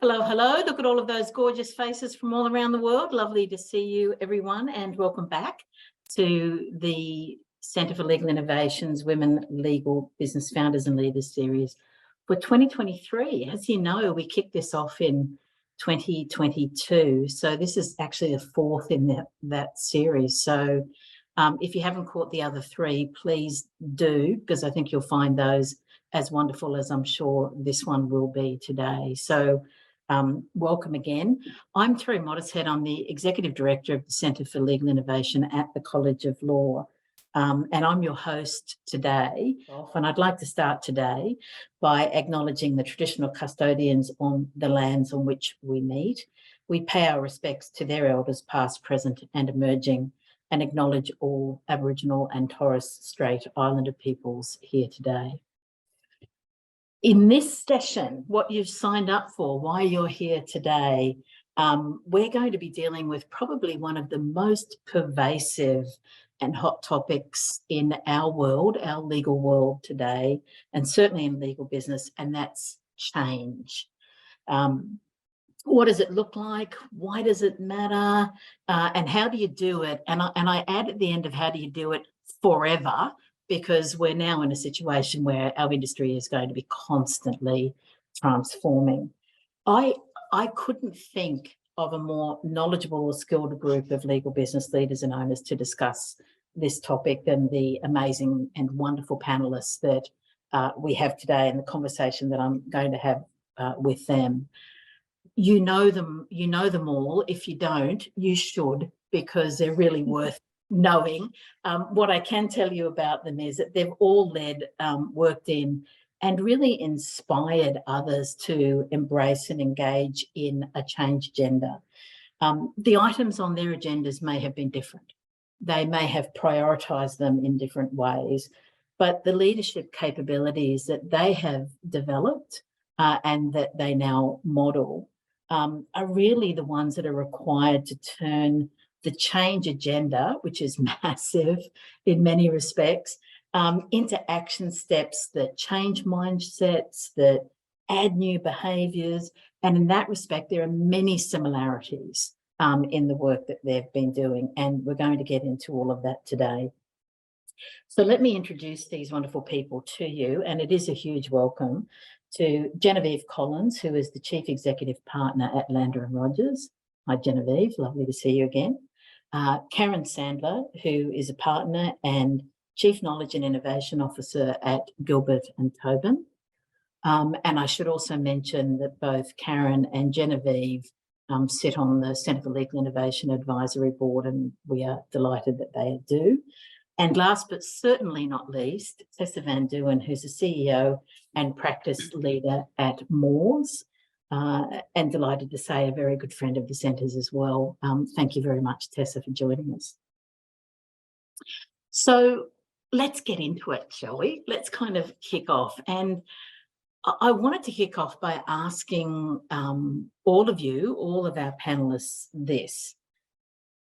Hello, hello. Look at all of those gorgeous faces from all around the world. Lovely to see you, everyone, and welcome back to the Centre for Legal Innovations Women Legal Business Founders and Leaders series for 2023. As you know, we kicked this off in 2022. So this is actually the fourth in that series. So if you haven't caught the other three, please do, because I think you'll find those as wonderful as I'm sure this one will be today. So welcome again. I'm Terry Mottershead. I'm the Executive Director of the Centre for Legal Innovation at the College of Law. And I'm your host today. And I'd like to start today by acknowledging the traditional custodians on the lands on which we meet. We pay our respects to their elders past, present and emerging, and acknowledge all Aboriginal and Torres Strait Islander peoples here today. In this session, what you've signed up for, why you're here today, we're going to be dealing with probably one of the most pervasive and hot topics in our world, our legal world today, and certainly in legal business, and that's change. What does it look like? Why does it matter? And how do you do it? And I add at the end of how do you do it forever, because we're now in a situation where our industry is going to be constantly transforming. I couldn't think of a more knowledgeable or skilled group of legal business leaders and owners to discuss this topic than the amazing and wonderful panelists that we have today and the conversation that I'm going to have with them. You know them all. If you don't, you should, because they're really worth knowing. What I can tell you about them is that they've all led, worked in, and really inspired others to embrace and engage in a change agenda. The items on their agendas may have been different. They may have prioritised them in different ways, but the leadership capabilities that they have developed and that they now model are really the ones that are required to turn the change agenda, which is massive in many respects, into action steps that change mindsets, that add new behaviours. And in that respect, there are many similarities in the work that they've been doing. And we're going to get into all of that today. So let me introduce these wonderful people to you. And it is a huge welcome to Genevieve Collins, who is the Chief Executive Partner at Lander & Rogers. Hi, Genevieve. Lovely to see you again. Karen Sandler, who is a partner and Chief Knowledge and Innovation Officer at Gilbert and Tobin. And I should also mention that both Karen and Genevieve sit on the Centre for Legal Innovation Advisory Board, and we are delighted that they do. And last but certainly not least, Tessa Van Duyn, who's the CEO and practice leader at Moores. And delighted to say a very good friend of the Centre's as well. Thank you very much, Tessa, for joining us. So let's get into it, shall we? Let's kind of kick off. And I wanted to kick off by asking all of you, all of our panellists, this.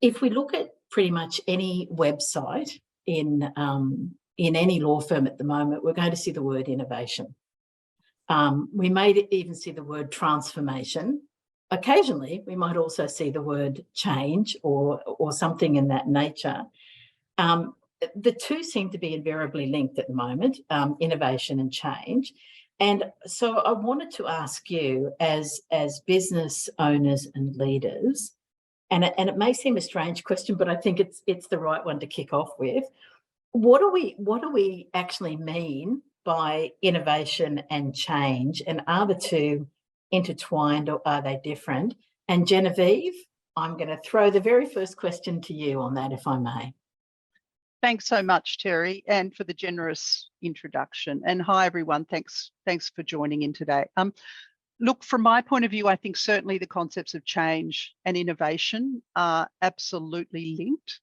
If we look at pretty much any website in any law firm at the moment, we're going to see the word innovation. We may even see the word transformation. Occasionally, we might also see the word change or something in that nature. The two seem to be invariably linked at the moment, innovation and change. And so I wanted to ask you as business owners and leaders, and it may seem a strange question, but I think it's the right one to kick off with. What do we actually mean by innovation and change, and are the two intertwined or are they different? And Genevieve, I'm going to throw the very first question to you on that, if I may. Thanks so much, Terry, and for the generous introduction. And hi, everyone. Thanks for joining in today. Look, from my point of view, I think certainly the concepts of change and innovation are absolutely linked.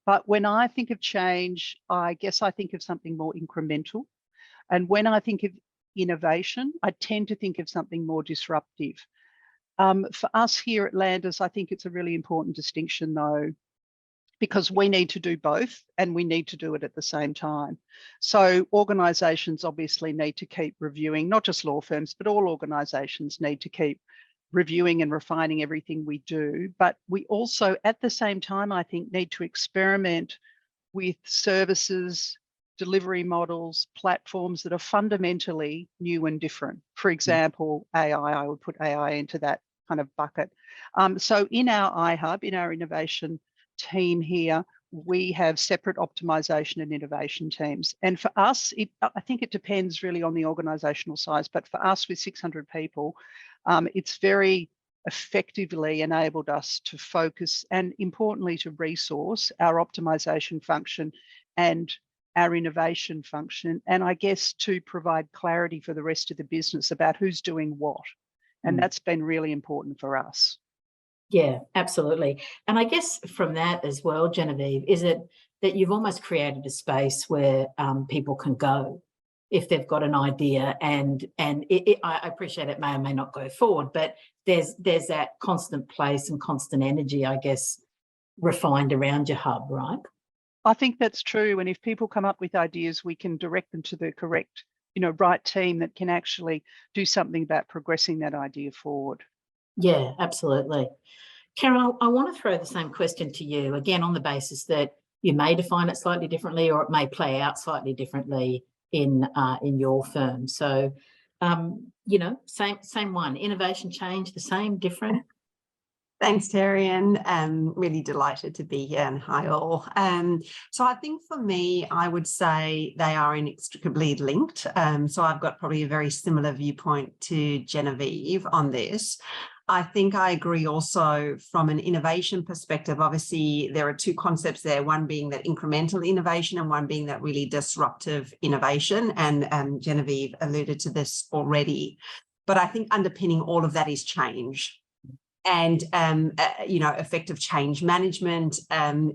But when I think of change, I guess I think of something more incremental. And when I think of innovation, I tend to think of something more disruptive. For us here at Landers, I think it's a really important distinction, though, because we need to do both and we need to do it at the same time. So organisations obviously need to keep reviewing, not just law firms, but all organisations need to keep reviewing and refining everything we do. But we also, at the same time, I think, need to experiment with services, delivery models, platforms that are fundamentally new and different. For example, AI, I would put AI into that kind of bucket. So in our iHub, in our innovation team here, we have separate optimization and innovation teams. And for us, I think it depends really on the organisational size, but for us with 600 people, it's very effectively enabled us to focus and importantly to resource our optimization function and our innovation function, and I guess to provide clarity for the rest of the business about who's doing what. And that's been really important for us. Yeah, absolutely. And I guess from that as well, Genevieve, is it that you've almost created a space where people can go if they've got an idea, and I appreciate it may or may not go forward, but there's that constant place and constant energy, I guess, refined around your hub, right? I think that's true. And if people come up with ideas, we can direct them to the correct, right team that can actually do something about progressing that idea forward. Yeah, absolutely. Karen, I want to throw the same question to you, again, on the basis that you may define it slightly differently or it may play out slightly differently in your firm. So, same one, innovation change, the same, different? Thanks, Terry, and really delighted to be here, and hi all. So I think for me, I would say they are inextricably linked. So I've got probably a very similar viewpoint to Genevieve on this. I think I agree also from an innovation perspective. Obviously, there are two concepts there, one being that incremental innovation and one being that really disruptive innovation. And Genevieve alluded to this already. But I think underpinning all of that is change. And, effective change management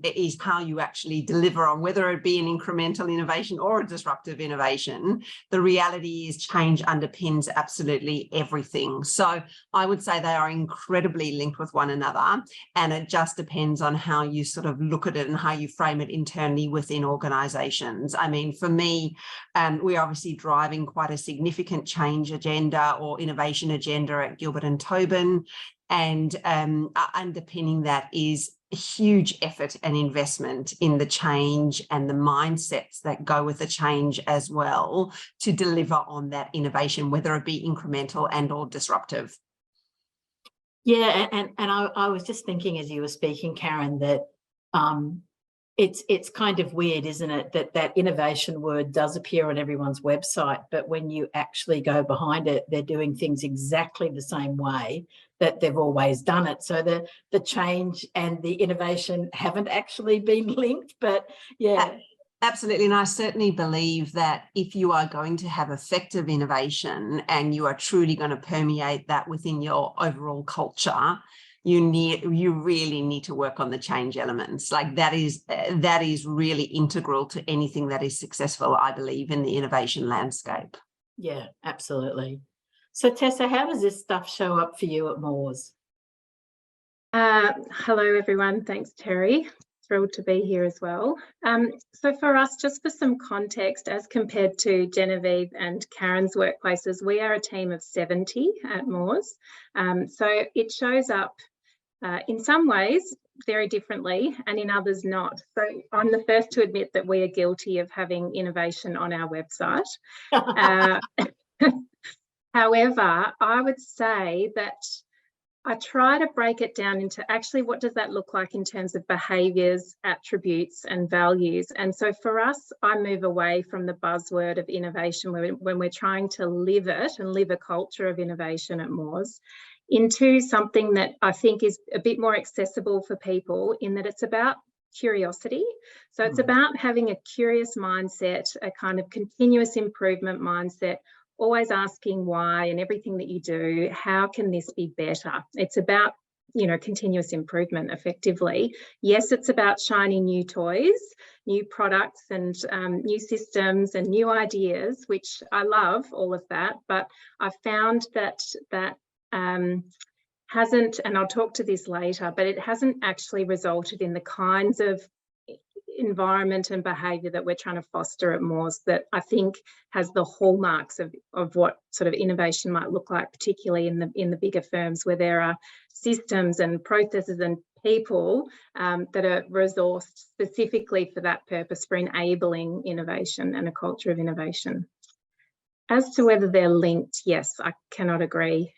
is how you actually deliver on whether it be an incremental innovation or a disruptive innovation. The reality is change underpins absolutely everything. So I would say they are incredibly linked with one another, and it just depends on how you sort of look at it and how you frame it internally within organisations. I mean, for me, we're obviously driving quite a significant change agenda or innovation agenda at Gilbert and Tobin. And underpinning that is a huge effort and investment in the change and the mindsets that go with the change as well to deliver on that innovation, whether it be incremental and or disruptive. Yeah, and I was just thinking as you were speaking, Karen, that it's kind of weird, isn't it, that innovation word does appear on everyone's website, but when you actually go behind it, they're doing things exactly the same way that they've always done it. So the change and the innovation haven't actually been linked, but yeah. Absolutely. And I certainly believe that if you are going to have effective innovation and you are truly going to permeate that within your overall culture, you really need to work on the change elements. Like that is really integral to anything that is successful, I believe, in the innovation landscape. Yeah, absolutely. So Tessa, how does this stuff show up for you at Moores? Hello, everyone. Thanks, Terry. Thrilled to be here as well. So for us, just for some context, as compared to Genevieve and Karen's workplaces, we are a team of 70 at Moores. So it shows up in some ways very differently and in others not. So I'm the first to admit that we are guilty of having innovation on our website. However, I would say that I try to break it down into actually what does that look like in terms of behaviours, attributes and values. And so for us, I move away from the buzzword of innovation when we're trying to live it and live a culture of innovation at Moores into something that I think is a bit more accessible for people, in that it's about curiosity. So it's about having a curious mindset, a kind of continuous improvement mindset, always asking why, and everything that you do, how can this be better? It's about, continuous improvement effectively. Yes, it's about shiny new toys, new products and new systems and new ideas, which I love all of that, but I've found that hasn't, and I'll talk to this later, but it hasn't actually resulted in the kinds of environment and behaviour that we're trying to foster at Moores that I think has the hallmarks of what sort of innovation might look like, particularly in the bigger firms where there are systems and processes and people that are resourced specifically for that purpose, for enabling innovation and a culture of innovation. As to whether they're linked, yes, I cannot agree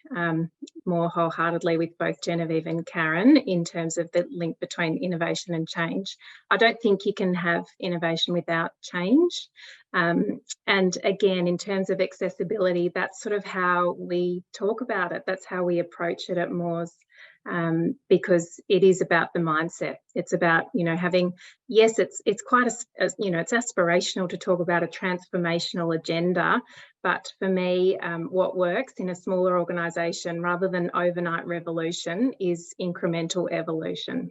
more wholeheartedly with both Genevieve and Karen in terms of the link between innovation and change. I don't think you can have innovation without change. And again, in terms of accessibility, that's sort of how we talk about it. That's how we approach it at Moores. Because it is about the mindset. It's about, you know, having, yes, it's quite you know, it's aspirational to talk about a transformational agenda, but for me, what works in a smaller organisation rather than overnight revolution is incremental evolution.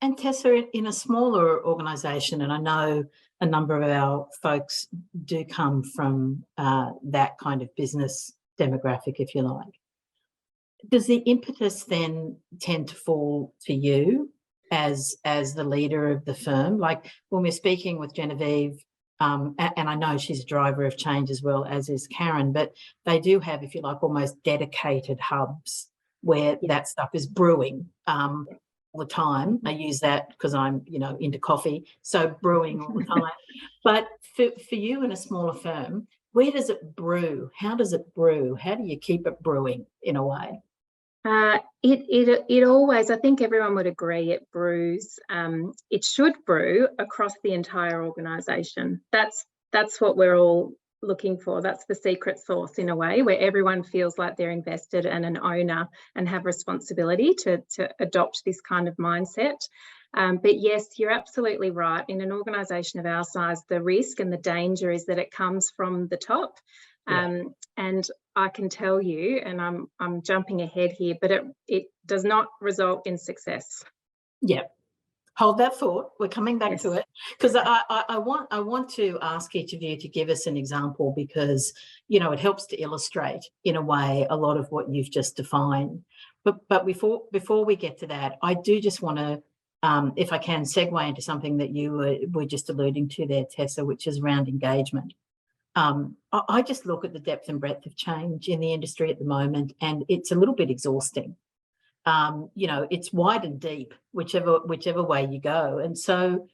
And Tessa, in a smaller organisation, and I know a number of our folks do come from that kind of business demographic, if you like. Does the impetus then tend to fall to you as the leader of the firm? Like when we're speaking with Genevieve, and I know she's a driver of change as well, as is Karen, but they do have, if you like, almost dedicated hubs where that stuff is brewing all the time. I use that because I'm, you know, into coffee, so brewing all the time. But for you in a smaller firm, where does it brew? How does it brew? How do you keep it brewing in a way? It always, I think everyone would agree, it brews. It should brew across the entire organisation. That's what we're all looking for. That's the secret sauce in a way, where everyone feels like they're invested and an owner and have responsibility to adopt this kind of mindset. But yes, you're absolutely right. In an organisation of our size, the risk and the danger is that it comes from the top. And I can tell you, and I'm jumping ahead here, but it does not result in success. Yeah. Hold that thought. We're coming back to it, because I want to ask each of you to give us an example, because, you know, it helps to illustrate in a way a lot of what you've just defined. But before we get to that, I do just want to, if I can, segue into something that you were just alluding to there, Tessa, which is around engagement. I just look at the depth and breadth of change in the industry at the moment, and it's a little bit exhausting. You know, it's wide and deep, whichever way you go. And so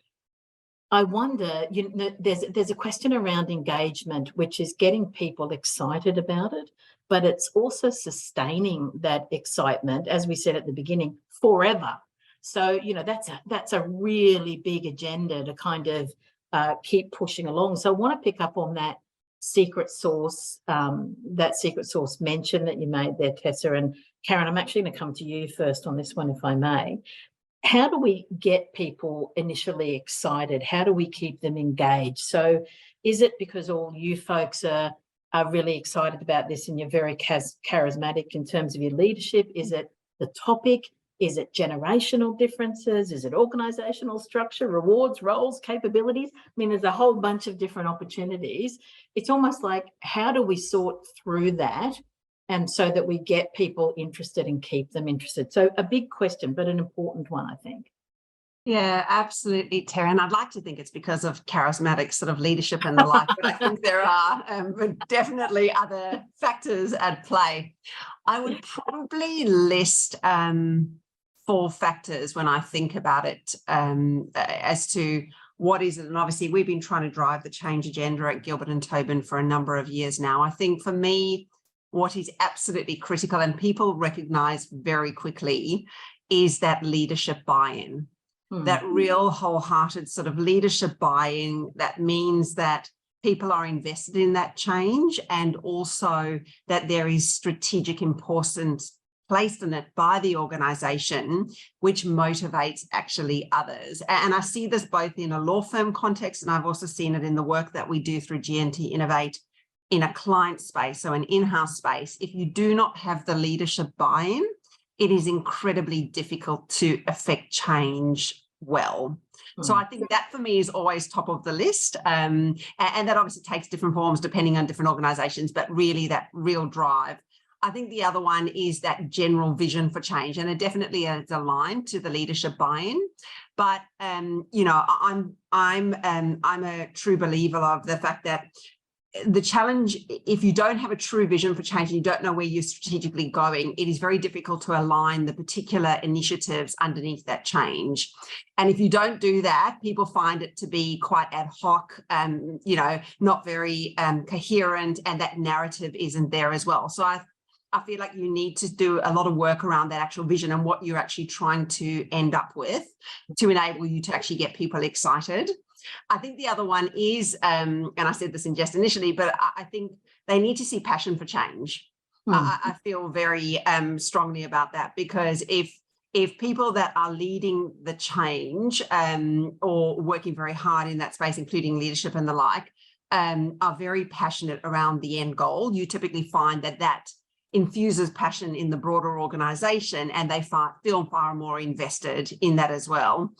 I wonder, you know, there's a question around engagement, which is getting people excited about it, but it's also sustaining that excitement, as we said at the beginning, forever. So, you know, that's a really big agenda to kind of keep pushing along. So I want to pick up on that secret sauce mention that you made there, Tessa. And Karen, I'm actually going to come to you first on this one, if I may. How do we get people initially excited? How do we keep them engaged? So is it because all you folks are really excited about this and you're very charismatic in terms of your leadership? Is it the topic? Is it generational differences? Is it organisational structure, rewards, roles, capabilities? I mean, there's a whole bunch of different opportunities. It's almost like, how do we sort through that, and so that we get people interested and keep them interested? So a big question, but an important one, I think. Yeah, absolutely, Terry. And I'd like to think it's because of charismatic sort of leadership and the like, but I think there are definitely other factors at play. I would probably list 4 factors when I think about it as to what is it. And obviously, we've been trying to drive the change agenda at Gilbert and Tobin for a number of years now. I think for me, what is absolutely critical and people recognise very quickly is that leadership buy-in. That real wholehearted sort of leadership buy-in, that means that people are invested in that change, and also that there is strategic importance placed in it by the organisation, which motivates actually others. And I see this both in a law firm context, and I've also seen it in the work that we do through GNT Innovate in a client space, so an in-house space. If you do not have the leadership buy-in, it is incredibly difficult to affect change well. So I think that for me is always top of the list. And that obviously takes different forms depending on different organisations, but really that real drive. I think the other one is that general vision for change, and it definitely is aligned to the leadership buy-in. But you know, I'm a true believer of the fact that the challenge, if you don't have a true vision for change and you don't know where you're strategically going, it is very difficult to align the particular initiatives underneath that change. And if you don't do that, people find it to be quite ad hoc, you know, not very coherent, and that narrative isn't there as well. So I feel like you need to do a lot of work around that actual vision and what you're actually trying to end up with to enable you to actually get people excited. I think the other one is, and I said this in jest initially, but I think they need to see passion for change. I feel very strongly about that, because if people that are leading the change or working very hard in that space, including leadership and the like, are very passionate around the end goal, you typically find that infuses passion in the broader organization, and they feel far more invested in that as well.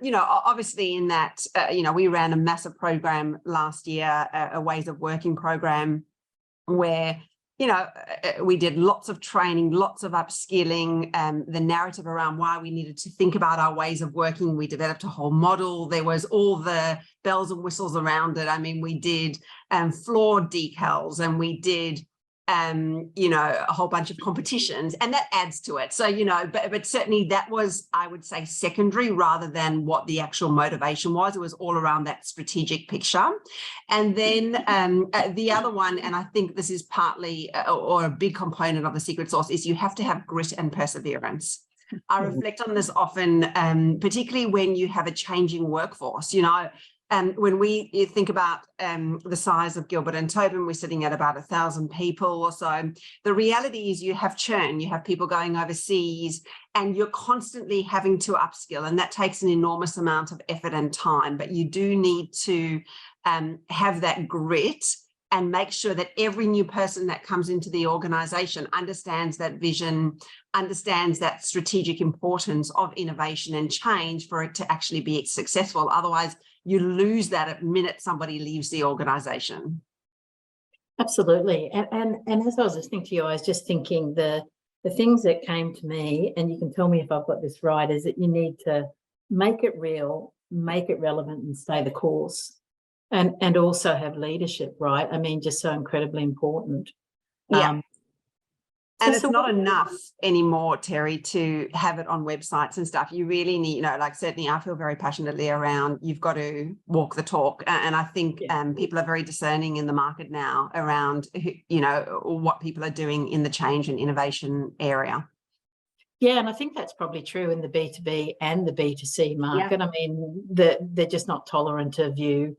You know, obviously in that, you know, we ran a massive program last year, a ways of working program, where, you know, we did lots of training, lots of upskilling, the narrative around why we needed to think about our ways of working. We developed a whole model. There was all the bells and whistles around it. I mean, we did floor decals, and we did you know, a whole bunch of competitions, and that adds to it. So, you know, but certainly that was, I would say, secondary rather than what the actual motivation was. It was all around that strategic picture. And then the other one, and I think this is partly or a big component of the secret sauce, is you have to have grit and perseverance. I reflect on this often, particularly when you have a changing workforce. You know, when we think about the size of Gilbert and Tobin, we're sitting at about 1,000 people or so. The reality is you have churn, you have people going overseas, and you're constantly having to upskill, and that takes an enormous amount of effort and time. But you do need to have that grit and make sure that every new person that comes into the organization understands that vision, understands that strategic importance of innovation and change for it to actually be successful. Otherwise, you lose that at the minute somebody leaves the organization. Absolutely. And as I was listening to you, I was just thinking the things that came to me, and you can tell me if I've got this right, is that you need to make it real, make it relevant, and stay the course. And also have leadership, right? I mean, just so incredibly important. Yeah. And it's not enough anymore, Terry, to have it on websites and stuff. You really need, you know, like certainly I feel very passionately around, you've got to walk the talk. And I think people are very discerning in the market now around, you know, what people are doing in the change and innovation area. Yeah, and I think that's probably true in the B2B and the B2C market. Yeah. I mean, they're just not tolerant of you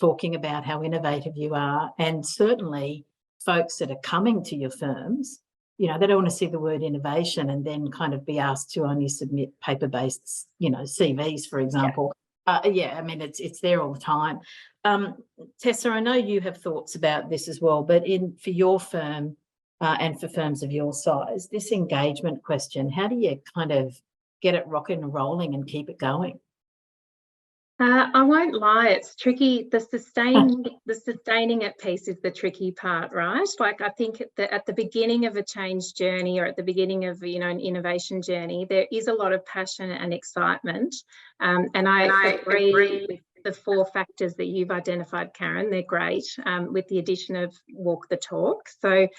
talking about how innovative you are. And certainly folks that are coming to your firms, you know, they don't want to see the word innovation and then kind of be asked to only submit paper-based, you know, CVs, for example. Yeah, I mean, it's there all the time. Tessa, I know you have thoughts about this as well, but for your firm and for firms of your size, this engagement question, how do you kind of get it rocking and rolling and keep it going? I won't lie, it's tricky. The sustaining it piece is the tricky part, right? Like I think at the beginning of a change journey, or at the beginning of, you know, an innovation journey, there is a lot of passion and excitement. And I agree with the 4 factors that you've identified, Karen. They're great, with the addition of walk the talk. So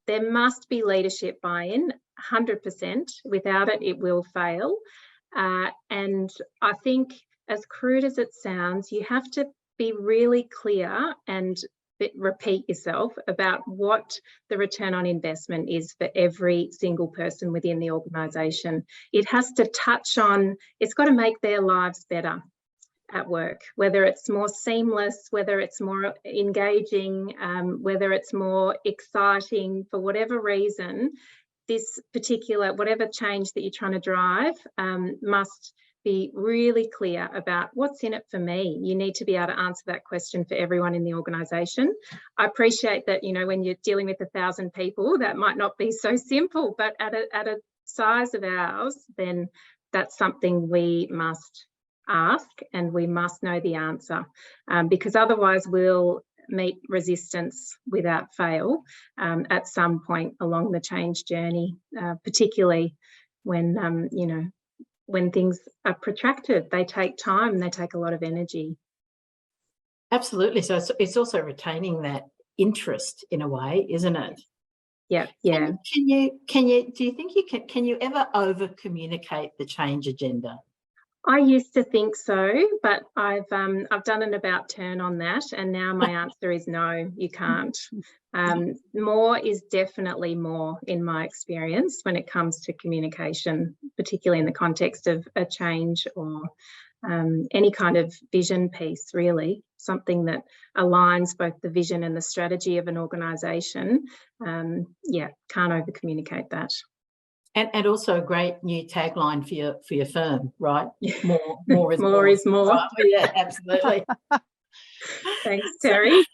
there must be leadership buy-in, 100%. Without it, it will fail. And I think, as crude as it sounds, you have to be really clear and repeat yourself about what the return on investment is for every single person within the organisation. It has to touch on, it's got to make their lives better at work, whether it's more seamless, whether it's more engaging, whether it's more exciting, for whatever reason, this particular, whatever change that you're trying to drive must be really clear about what's in it for me. You need to be able to answer that question for everyone in the organisation. I appreciate that, you know, when you're dealing with 1,000 people, that might not be so simple, but at a size of ours, then that's something we must ask and we must know the answer, because otherwise we'll meet resistance without fail at some point along the change journey, particularly when, you know, when things are protracted, they take time, they take a lot of energy. Absolutely. So it's also retaining that interest in a way, isn't it? Yeah, yeah. Do you think can you ever over communicate the change agenda? I used to think so, but I've done an about turn on that, and now my answer is no, you can't. More is definitely more in my experience when it comes to communication, particularly in the context of a change or any kind of vision piece, really, something that aligns both the vision and the strategy of an organisation. Yeah, can't over communicate that. And also a great new tagline for your firm, right? More is more. More is more. Right? Yeah, absolutely. Thanks, Terry.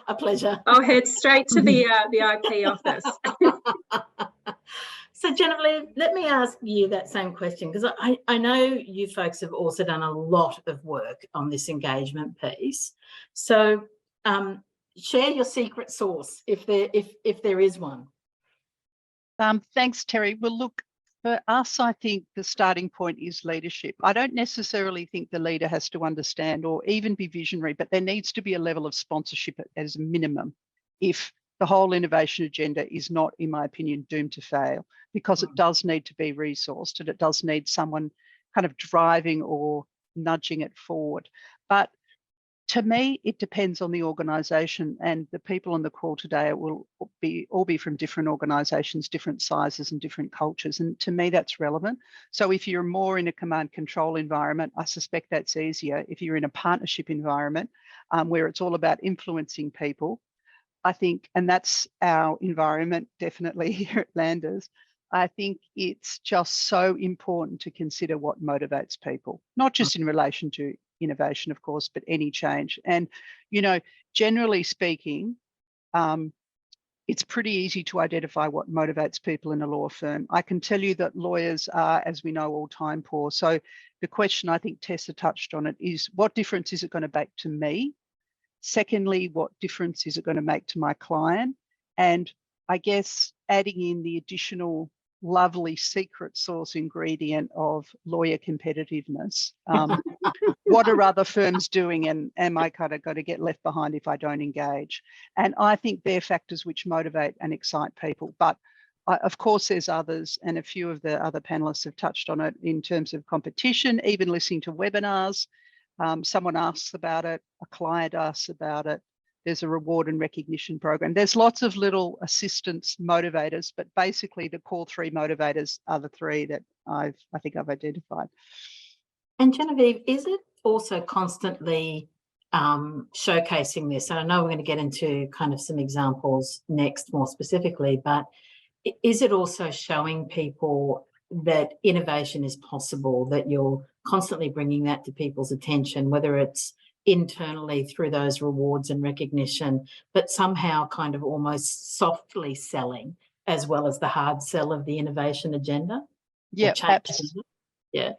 A pleasure. I'll head straight to the IP office. So Genevieve, let me ask you that same question, because I know you folks have also done a lot of work on this engagement piece. So share your secret sauce if there is one. Thanks, Terry. Well, look, for us, I think the starting point is leadership. I don't necessarily think the leader has to understand or even be visionary, but there needs to be a level of sponsorship as a minimum if the whole innovation agenda is not, in my opinion, doomed to fail, because it does need to be resourced and it does need someone kind of driving or nudging it forward. But to me, it depends on the organisation, and the people on the call today will all be from different organisations, different sizes and different cultures. And to me, that's relevant. So if you're more in a command control environment, I suspect that's easier. If you're in a partnership environment where it's all about influencing people, I think, and that's our environment definitely here at Landers, I think it's just so important to consider what motivates people, not just in relation to innovation, of course, but any change. And, you know, generally speaking, it's pretty easy to identify what motivates people in a law firm. I can tell you that lawyers are, as we know, all time poor. So the question, I think Tessa touched on it, is what difference is it going to make to me? Secondly, what difference is it going to make to my client? And I guess adding in the additional lovely secret sauce ingredient of lawyer competitiveness. What are other firms doing, and am I kind of going to get left behind if I don't engage? And I think they're factors which motivate and excite people. But of course, there's others, and a few of the other panelists have touched on it in terms of competition, even listening to webinars. Someone asks about it, a client asks about it. There's a reward and recognition program. There's lots of little assistance motivators, but basically the core three motivators are the three that I think I've identified. And Genevieve, is it also constantly showcasing this? And I know we're going to get into kind of some examples next more specifically, but is it also showing people that innovation is possible, that you're constantly bringing that to people's attention, whether it's internally through those rewards and recognition, but somehow kind of almost softly selling as well as the hard sell of the innovation agenda? Yeah, absolutely. Yeah.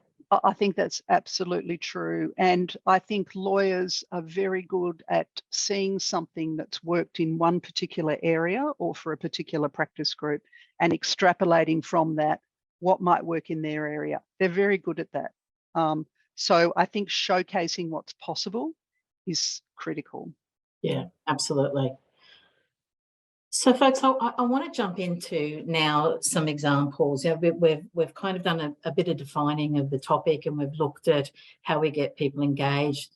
I think that's absolutely true. And I think lawyers are very good at seeing something that's worked in one particular area or for a particular practice group and extrapolating from that what might work in their area. They're very good at that. So I think showcasing what's possible is critical. Yeah, absolutely. So folks, I want to jump into now some examples. You know, we've kind of done a bit of defining of the topic, and we've looked at how we get people engaged,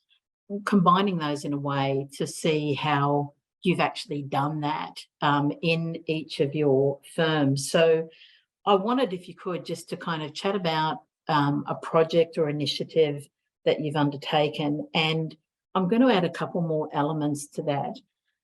combining those in a way to see how you've actually done that in each of your firms. So I wanted, if you could, just to kind of chat about a project or initiative that you've undertaken, and I'm going to add a couple more elements to that.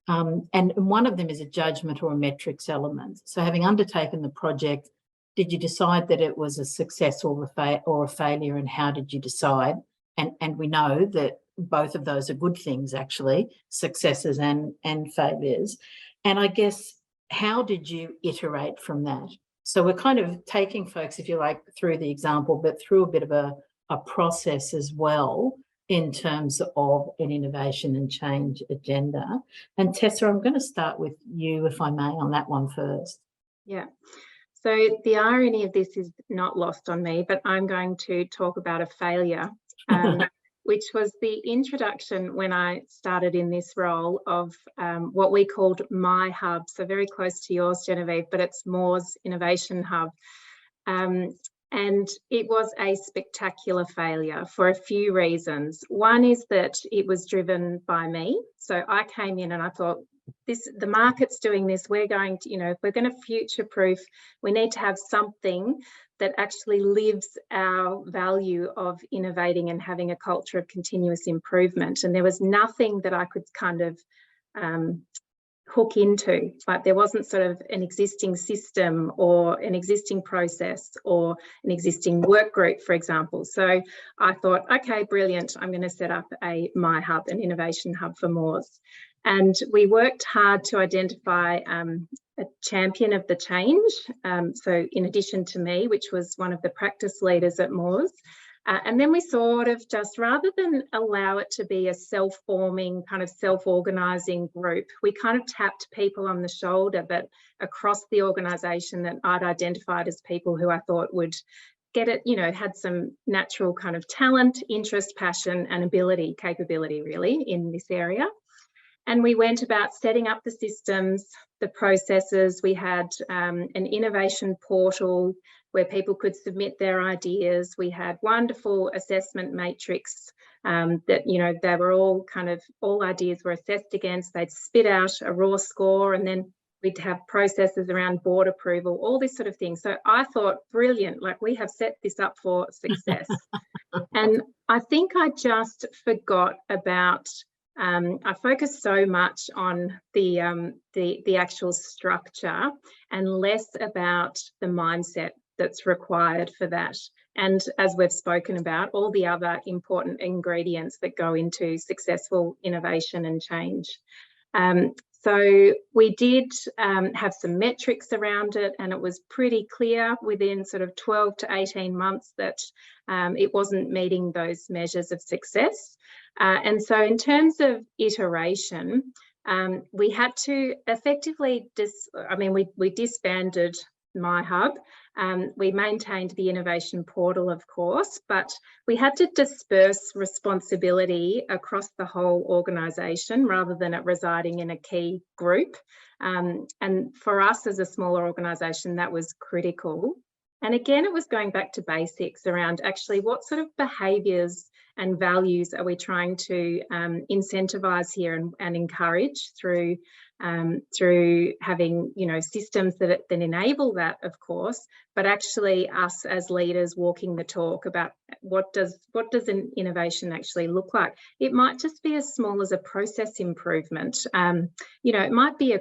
And one of them is a judgment or a metrics element. So having undertaken the project, did you decide that it was a success or a failure, and how did you decide? And we know that both of those are good things, actually, successes and failures. And I guess, how did you iterate from that? So we're kind of taking folks, if you like, through the example, but through a bit of a process as well in terms of an innovation and change agenda. And Tessa, I'm going to start with you, if I may, on that one first. Yeah. So the irony of this is not lost on me, but I'm going to talk about a failure, which was the introduction when I started in this role of what we called My Hub. So very close to yours, Genevieve, but it's Moore's Innovation Hub. And it was a spectacular failure for a few reasons. One is that it was driven by me. So I came in and I thought, the market's doing this, we're going to, if we're going to future-proof, we need to have something that actually lives our value of innovating and having a culture of continuous improvement. And there was nothing that I could kind of hook into, like there wasn't sort of an existing system or an existing process or an existing work group, for example. So I thought, okay, brilliant, I'm going to set up a My Hub, an innovation hub for Moores. And we worked hard to identify a champion of the change. So in addition to me, which was one of the practice leaders at Moores, and then we sort of just, rather than allow it to be a self-forming, kind of self-organising group, we kind of tapped people on the shoulder, but across the organisation that I'd identified as people who I thought would get it, had some natural kind of talent, interest, passion and ability, capability really in this area. And we went about setting up the systems, the processes. We had an innovation portal where people could submit their ideas. We had wonderful assessment matrix that, they were all ideas were assessed against. They'd spit out a raw score, and then we'd have processes around board approval, all this sort of thing. So I thought, brilliant, like we have set this up for success. And I think I just forgot about, I focused so much on the actual structure and less about the mindset that's required for that. And as we've spoken about, all the other important ingredients that go into successful innovation and change. So we did have some metrics around it, and it was pretty clear within sort of 12 to 18 months that it wasn't meeting those measures of success. And so in terms of iteration, we had to effectively, we disbanded My Hub. We maintained the innovation portal, of course, but we had to disperse responsibility across the whole organisation rather than it residing in a key group. And for us as a smaller organisation, that was critical. And again, it was going back to basics around actually what sort of behaviours and values are we trying to incentivise here and encourage through having systems that enable that, of course, but actually us as leaders walking the talk about what does an innovation actually look like. It might just be as small as a process improvement. It might be a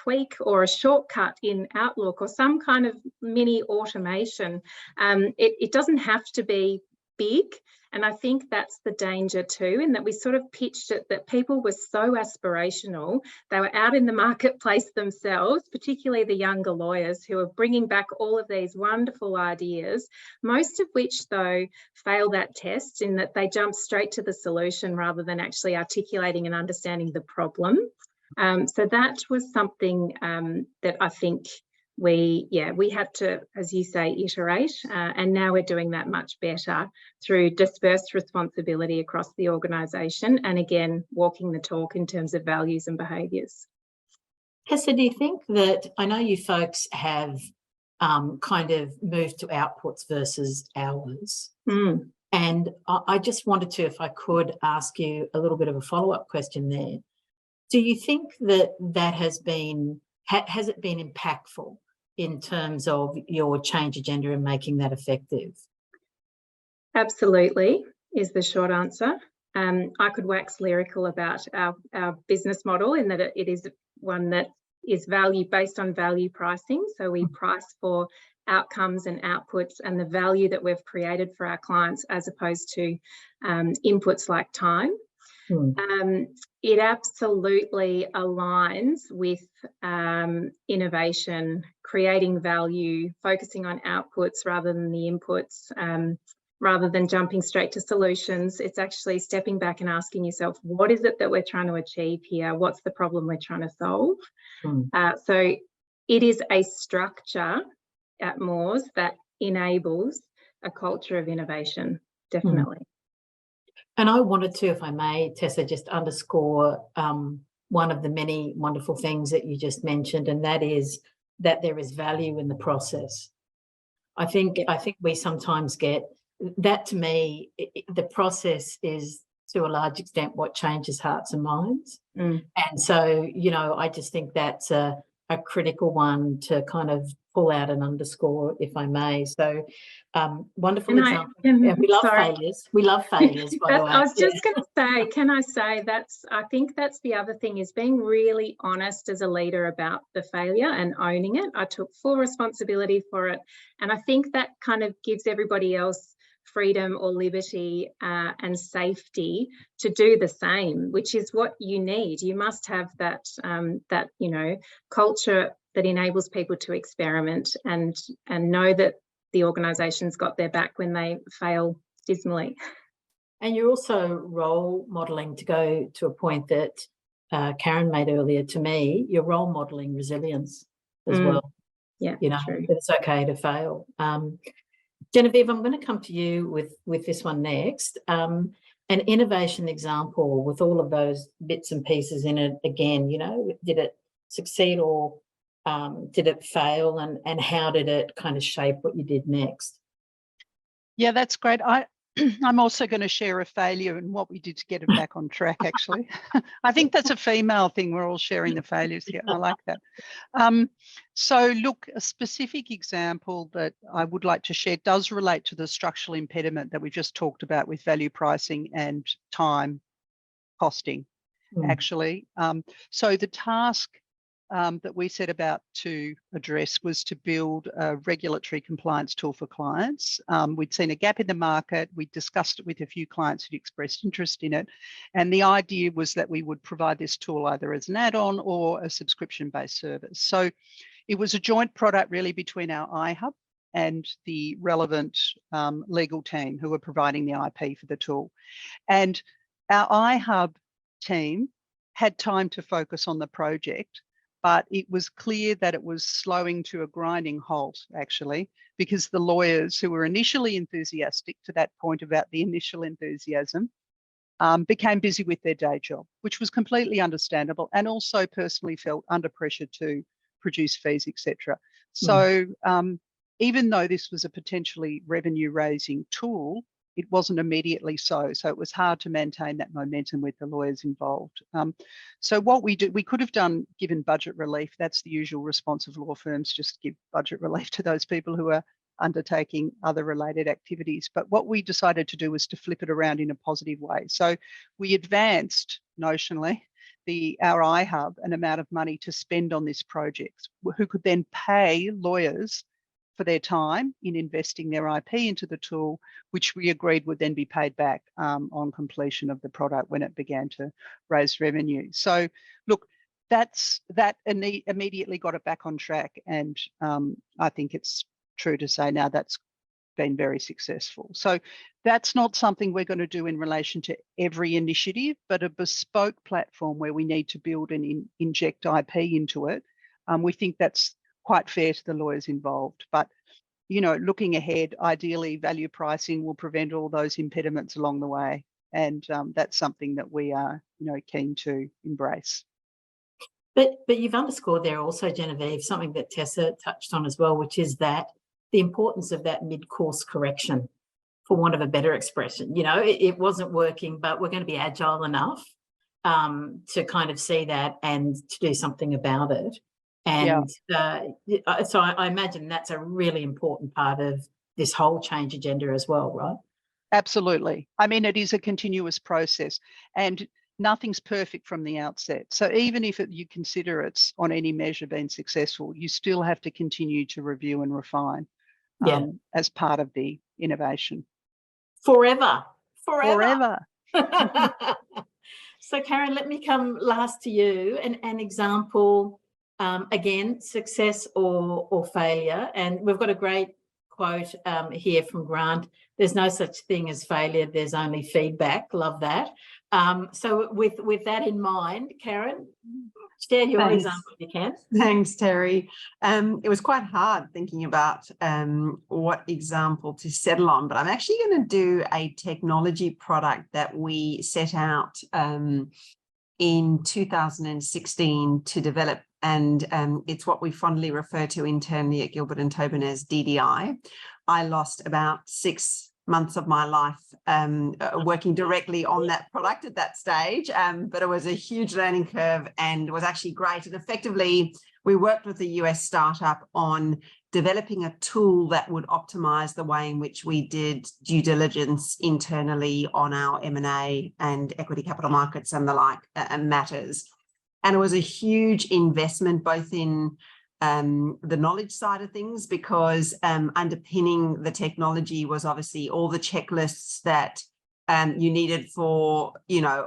tweak or a shortcut in Outlook or some kind of mini automation. It doesn't have to be big. And I think that's the danger too, in that we sort of pitched it that people were so aspirational. They were out in the marketplace themselves, particularly the younger lawyers who are bringing back all of these wonderful ideas, most of which though fail that test in that they jump straight to the solution rather than actually articulating and understanding the problem. So that was something that I think we had to, as you say, iterate, and now we're doing that much better through dispersed responsibility across the organisation and again walking the talk in terms of values and behaviours. Hessa, do you think that, I know you folks have kind of moved to outputs versus hours, and I just wanted to, if I could, ask you a little bit of a follow-up question there. Do you think that has it been impactful in terms of your change agenda and making that effective? Absolutely, is the short answer. I could wax lyrical about our business model in that it is one that is based on value pricing. So we price for outcomes and outputs and the value that we've created for our clients as opposed to inputs like time. It absolutely aligns with innovation, creating value, focusing on outputs rather than the inputs, rather than jumping straight to solutions. It's actually stepping back and asking yourself, what is it that we're trying to achieve here? What's the problem we're trying to solve? So it is a structure at Moores that enables a culture of innovation, definitely. And I wanted to, if I may, Tessa, just underscore one of the many wonderful things that you just mentioned, and that is that there is value in the process. I think we sometimes get that. To me, the process is to a large extent what changes hearts and minds. And so, you know, I just think that's a critical one to kind of pull out and underscore, if I may. So wonderful example. And we love failures. We love failures, by the way. I was just going to say, can I say I think that's the other thing, is being really honest as a leader about the failure and owning it. I took full responsibility for it. And I think that kind of gives everybody else freedom or liberty and safety to do the same, which is what you need. You must have that you know, culture that enables people to experiment and know that the organisation's got their back when they fail dismally. And you're also role modelling, to go to a point that Karen made earlier to me. You're role modelling resilience as well. Yeah, you know, true. it's okay to fail. Genevieve, I'm going to come to you with this one next. An innovation example with all of those bits and pieces in it. Again, you know, did it succeed or did it fail, and how did it kind of shape what you did next? Yeah, that's great. I'm also going to share a failure and what we did to get it back on track, actually. I think that's a female thing. We're all sharing the failures here. I like that. So look, a specific example that I would like to share does relate to the structural impediment that we just talked about with value pricing and time costing, actually. So the task that we set about to address was to build a regulatory compliance tool for clients. We'd seen a gap in the market. We discussed it with a few clients who'd expressed interest in it. And the idea was that we would provide this tool either as an add-on or a subscription-based service. So it was a joint product really between our iHub and the relevant legal team who were providing the IP for the tool. And our iHub team had time to focus on the project, but it was clear that it was slowing to a grinding halt, actually, because the lawyers who were initially enthusiastic, to that point about the initial enthusiasm, became busy with their day job, which was completely understandable, and also personally felt under pressure to produce fees, etc. So even though this was a potentially revenue-raising tool, it wasn't immediately so. So it was hard to maintain that momentum with the lawyers involved. So what we could have done, given budget relief. That's the usual response of law firms, just give budget relief to those people who are undertaking other related activities. But what we decided to do was to flip it around in a positive way. So we advanced notionally our iHub an amount of money to spend on this project, who could then pay lawyers for their time in investing their IP into the tool, which we agreed would then be paid back on completion of the product when it began to raise revenue. So look, that immediately got it back on track. And I think it's true to say now that's been very successful. So that's not something we're going to do in relation to every initiative, but a bespoke platform where we need to build and inject IP into it. We think that's quite fair to the lawyers involved. But, you know, looking ahead, ideally value pricing will prevent all those impediments along the way. And that's something that we are, you know, keen to embrace. But you've underscored there also, Genevieve, something that Tessa touched on as well, which is that the importance of that mid-course correction, for want of a better expression. You know, it wasn't working, but we're going to be agile enough to kind of see that and to do something about it. And so I imagine that's a really important part of this whole change agenda as well, right? Absolutely. I mean, it is a continuous process and nothing's perfect from the outset. So even if you consider it's on any measure been successful, you still have to continue to review and refine as part of the innovation. Forever. So Karen, let me come last to you. An example, again, success or failure. And we've got a great quote here from Grant: "There's no such thing as failure, there's only feedback." Love that. So with that in mind, Karen, Share your Thanks. example if you can. Thanks, Terry. It was quite hard thinking about what example to settle on, but I'm actually going to do a technology product that we set out in 2016 to develop, and it's what we fondly refer to internally at Gilbert and Tobin as DDI. I lost about 6 months of my life working directly on that product at that stage, but it was a huge learning curve and was actually great. And effectively, we worked with a US startup on developing a tool that would optimize the way in which we did due diligence internally on our M&A and equity capital markets and the like matters. And it was a huge investment, both in the knowledge side of things, because underpinning the technology was obviously all the checklists that you needed for,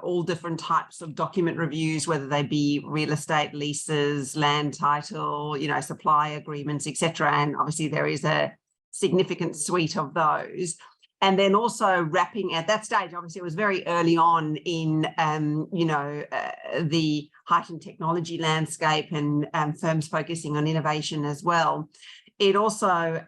all different types of document reviews, whether they be real estate leases, land title, supply agreements, etc. And obviously there is a significant suite of those. And then also wrapping at that stage, obviously it was very early on in, the heightened technology landscape and firms focusing on innovation as well. It also,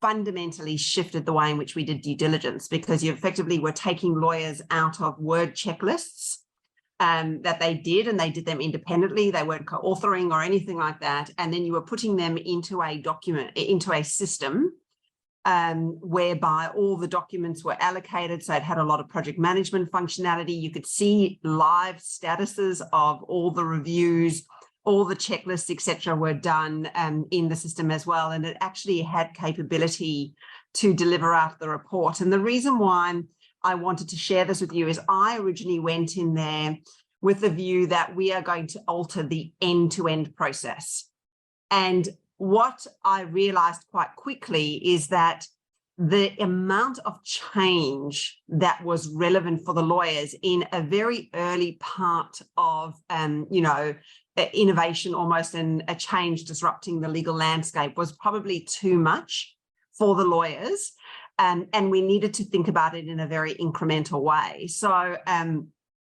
fundamentally shifted the way in which we did due diligence, because you effectively were taking lawyers out of Word checklists that they did, and they did them independently. They weren't co-authoring or anything like that. And then you were putting them into a document, into a system whereby all the documents were allocated. So it had a lot of project management functionality. You could see live statuses of all the reviews, all the checklists, etc., were done in the system as well. And it actually had capability to deliver out the report. And the reason why I wanted to share this with you is I originally went in there with the view that we are going to alter the end-to-end process. And what I realized quite quickly is that the amount of change that was relevant for the lawyers in a very early part of, innovation almost, and a change disrupting the legal landscape was probably too much for the lawyers. And we needed to think about it in a very incremental way. So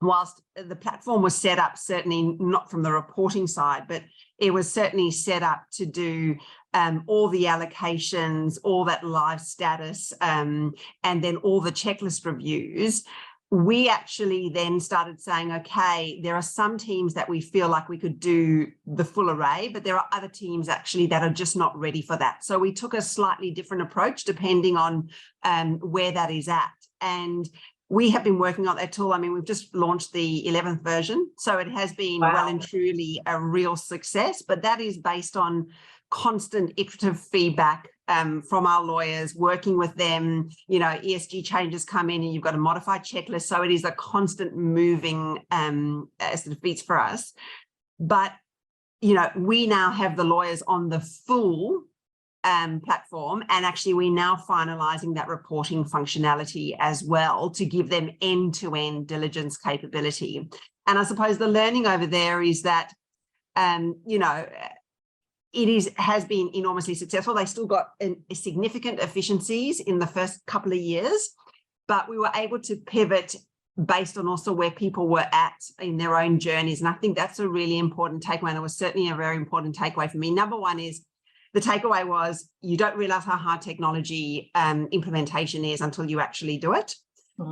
whilst the platform was set up, certainly not from the reporting side, but it was certainly set up to do all the allocations, all that live status, and then all the checklist reviews. We actually then started saying, okay, there are some teams that we feel like we could do the full array, but there are other teams actually that are just not ready for that. So we took a slightly different approach depending on where that is at. And we have been working on that tool. I mean, we've just launched the 11th version, so it has been well and truly a real success, but that is based on constant iterative feedback from our lawyers, working with them. ESG changes come in and you've got a modified checklist. So it is a constant moving sort of beats for us. But, we now have the lawyers on the full platform, and actually we're now finalizing that reporting functionality as well to give them end-to-end diligence capability. And I suppose the learning over there is that, it has been enormously successful. They still got significant efficiencies in the first couple of years, but we were able to pivot based on also where people were at in their own journeys. And I think that's a really important takeaway. And it was certainly a very important takeaway for me. Number one is, the takeaway was you don't realize how hard technology implementation is until you actually do it.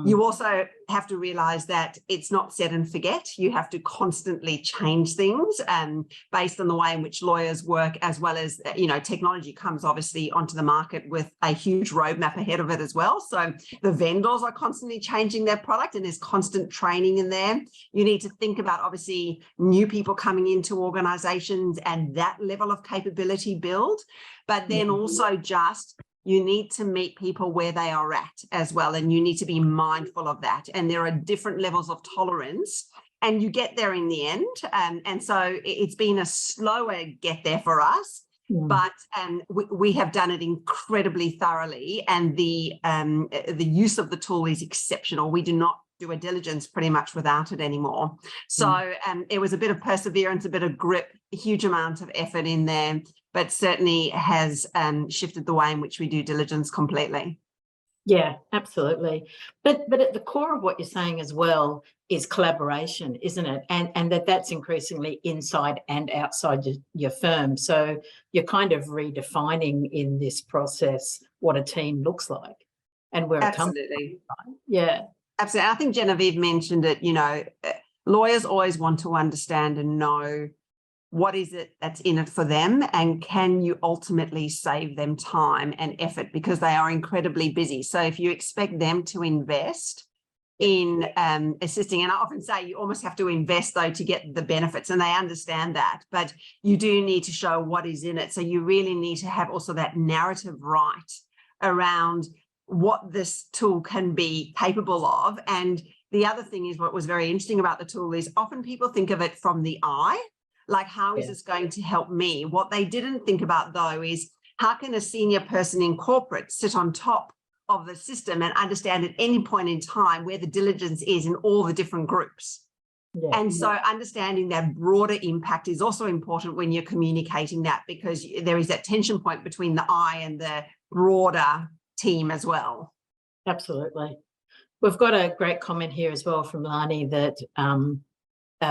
You also have to realize that it's not set and forget. You have to constantly change things based on the way in which lawyers work, as well as, technology comes obviously onto the market with a huge roadmap ahead of it as well. So the vendors are constantly changing their product and there's constant training in there. You need to think about obviously new people coming into organizations and that level of capability build, but then also just you need to meet people where they are at as well. And you need to be mindful of that. And there are different levels of tolerance and you get there in the end. And so it's been a slower get there for us, but we have done it incredibly thoroughly. And the use of the tool is exceptional. We do not do a diligence pretty much without it anymore. So it was a bit of perseverance, a bit of grip, a huge amount of effort in there, but certainly has shifted the way in which we do diligence completely. Yeah, absolutely. But at the core of what you're saying as well is collaboration, isn't it? And that's increasingly inside and outside your firm. So you're kind of redefining in this process what a team looks like and where it comes Absolutely. from. Right? Yeah. Absolutely. I think Genevieve mentioned it, lawyers always want to understand and know what is it that's in it for them, and can you ultimately save them time and effort, because they are incredibly busy. So if you expect them to invest in assisting, and I often say you almost have to invest though to get the benefits, and they understand that, but you do need to show what is in it. So you really need to have also that narrative right around what this tool can be capable of. And the other thing is, what was very interesting about the tool is often people think of it from the eye, like, how is this going to help me? What they didn't think about though is, how can a senior person in corporate sit on top of the system and understand at any point in time where the diligence is in all the different groups? Yeah. And so understanding that broader impact is also important when you're communicating that, because there is that tension point between the eye and the broader team as well. Absolutely. We've got a great comment here as well from Lani that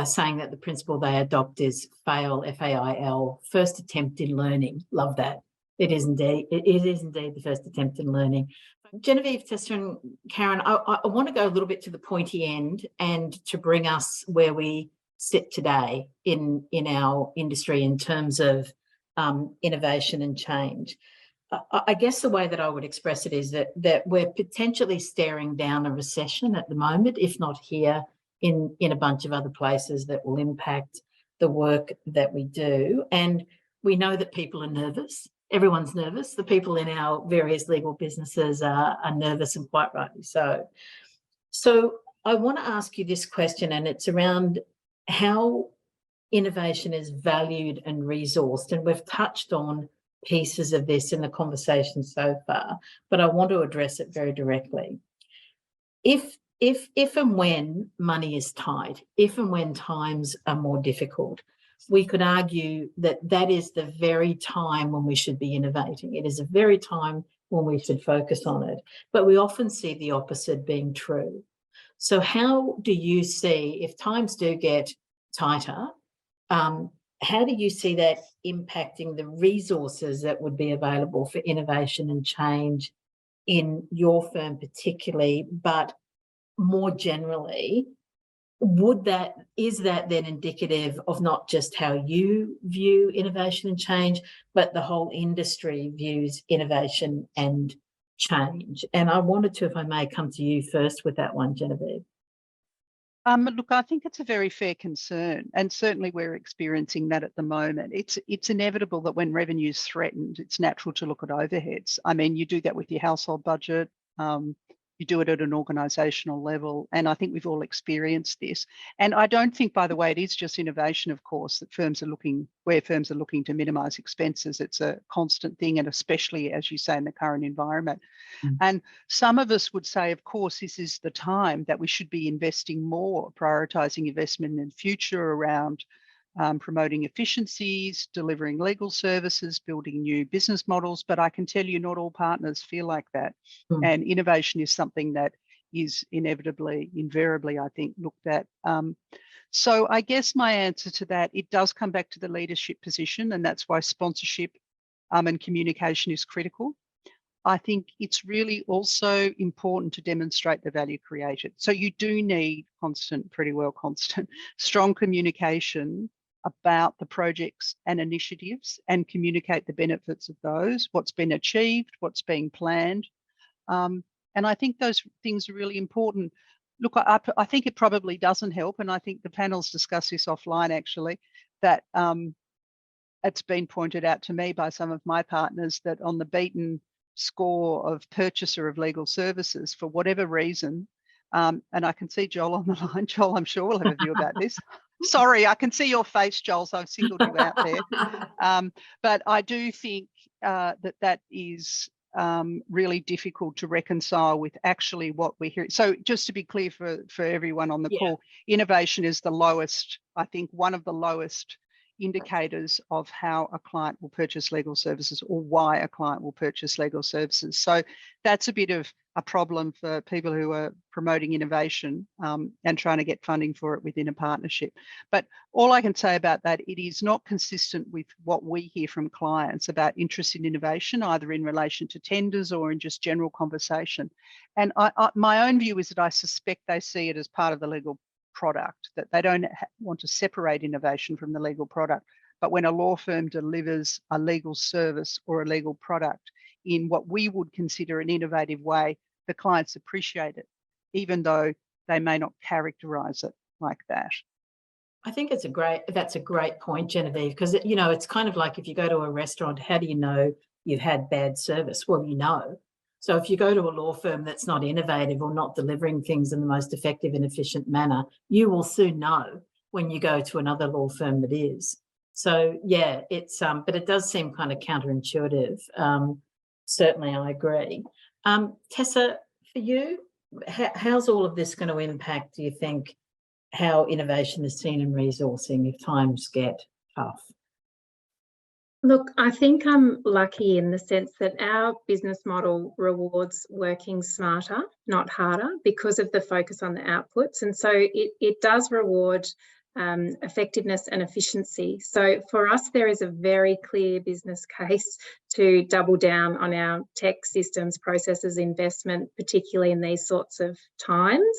saying that the principle they adopt is FAIL, F-A-I-L, first attempt in learning. Love that. It is indeed the first attempt in learning. Genevieve, Tessa and Karen, I want to go a little bit to the pointy end and to bring us where we sit today in our industry in terms of innovation and change. I guess the way that I would express it is that we're potentially staring down a recession at the moment, if not here, in a bunch of other places that will impact the work that we do. And we know that people are nervous. Everyone's nervous. The people in our various legal businesses are nervous, and quite rightly so. So I want to ask you this question, and it's around how innovation is valued and resourced. And we've touched on pieces of this in the conversation so far, but I want to address it very directly. If and when money is tight, if and when times are more difficult, we could argue that that is the very time when we should be innovating. It is the very time when we should focus on it. But we often see the opposite being true. So how do you see, if times do get tighter, how do you see that impacting the resources that would be available for innovation and change in your firm particularly, but more generally, is that then indicative of not just how you view innovation and change, but the whole industry views innovation and change? And I wanted to, if I may, come to you first with that one, Genevieve. Look, I think it's a very fair concern, and certainly we're experiencing that at the moment. It's inevitable that when revenue is threatened, it's natural to look at overheads. I mean, you do that with your household budget. You do it at an organisational level, and I think we've all experienced this. And I don't think, by the way, it is just innovation, of course, that firms are looking to minimise expenses. It's a constant thing, and especially, as you say, in the current environment. And some of us would say, of course, this is the time that we should be investing more, prioritising investment in the future around promoting efficiencies, delivering legal services, building new business models. But I can tell you, not all partners feel like that. And innovation is something that is invariably, I think, looked at. So I guess my answer to that, it does come back to the leadership position, and that's why sponsorship and communication is critical. I think it's really also important to demonstrate the value created. So you do need constant, strong communication about the projects and initiatives, and communicate the benefits of those, what's been achieved, what's being planned. And I think those things are really important. Look, I think it probably doesn't help, and I think the panel's discussed this offline actually, that it's been pointed out to me by some of my partners that on the beaten score of purchaser of legal services, for whatever reason, and I can see Joel on the line. Joel, I'm sure we'll have a view about this. Sorry, I can see your face, Joel, so I've singled you out there. But I do think that is really difficult to reconcile with actually what we're hearing. So just to be clear for everyone on the call, innovation is the lowest, I think one of the lowest indicators of how a client will purchase legal services or why a client will purchase legal services. So that's a bit of a problem for people who are promoting innovation and trying to get funding for it within a partnership. But all I can say about that, it is not consistent with what we hear from clients about interest in innovation, either in relation to tenders or in just general conversation. And my own view is that I suspect they see it as part of the legal product, that they don't want to separate innovation from the legal product. But when a law firm delivers a legal service or a legal product in what we would consider an innovative way, the clients appreciate it, even though they may not characterize it like that. I think that's a great point, Genevieve, because it's kind of like if you go to a restaurant, how do you know you've had bad service? Well, you know. So if you go to a law firm that's not innovative or not delivering things in the most effective and efficient manner, you will soon know when you go to another law firm that is. So yeah, it's but it does seem kind of counterintuitive. Certainly, I agree. Tessa, for you, how's all of this going to impact, do you think, how innovation is seen in resourcing if times get tough? Look, I think I'm lucky in the sense that our business model rewards working smarter, not harder, because of the focus on the outputs. And so it does reward effectiveness and efficiency. So for us, there is a very clear business case to double down on our tech systems, processes, investment, particularly in these sorts of times.